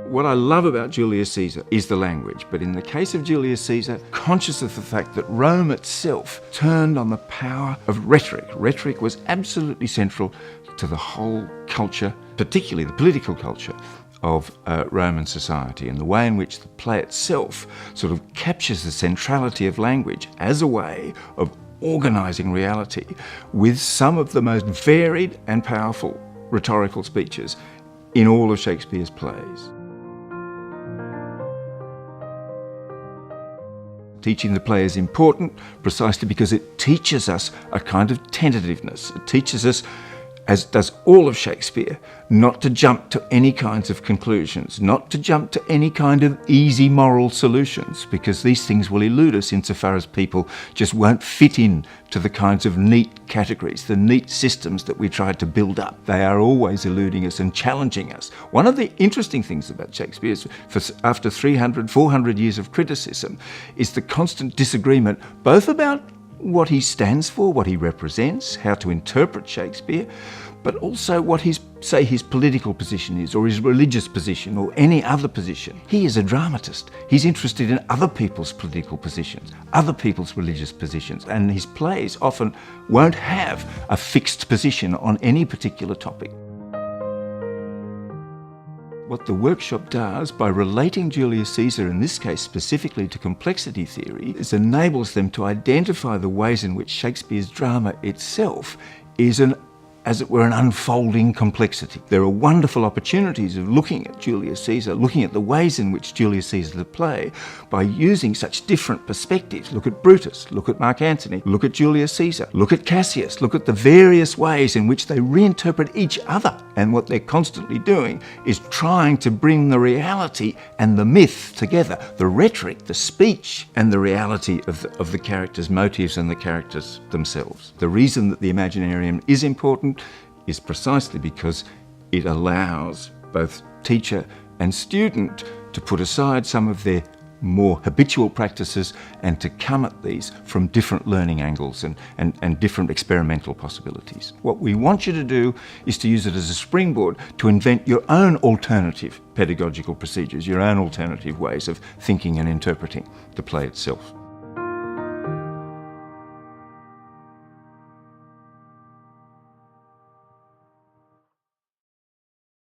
What I love about Julius Caesar is the language, but in the case of Julius Caesar, conscious of the fact that Rome itself turned on the power of rhetoric. Rhetoric was absolutely central to the whole culture, particularly the political culture of Roman society, and the way in which the play itself sort of captures the centrality of language as a way of organising reality with some of the most varied and powerful rhetorical speeches in all of Shakespeare's plays. Teaching the play is important precisely because it teaches us a kind of tentativeness. It teaches us, as does all of Shakespeare, not to jump to any kinds of conclusions, not to jump to any kind of easy moral solutions, because these things will elude us insofar as people just won't fit in to the kinds of neat categories, the neat systems that we tried to build up. They are always eluding us and challenging us. One of the interesting things about Shakespeare is, after 300, 400 years of criticism, is the constant disagreement both about what he stands for, what he represents, how to interpret Shakespeare, but also what his political position is, or his religious position, or any other position. He is a dramatist. He's interested in other people's political positions, other people's religious positions, and his plays often won't have a fixed position on any particular topic. What the workshop does, by relating Julius Caesar, in this case specifically to complexity theory, is enables them to identify the ways in which Shakespeare's drama itself is as it were, an unfolding complexity. There are wonderful opportunities of looking at Julius Caesar, looking at the ways in which Julius Caesar the play, by using such different perspectives. Look at Brutus, look at Mark Antony, look at Julius Caesar, look at Cassius, look at the various ways in which they reinterpret each other. And what they're constantly doing is trying to bring the reality and the myth together, the rhetoric, the speech, and the reality of the characters' motives and the characters themselves. The reason that the Imaginarium is important is precisely because it allows both teacher and student to put aside some of their more habitual practices and to come at these from different learning angles and different experimental possibilities. What we want you to do is to use it as a springboard to invent your own alternative pedagogical procedures, your own alternative ways of thinking and interpreting the play itself.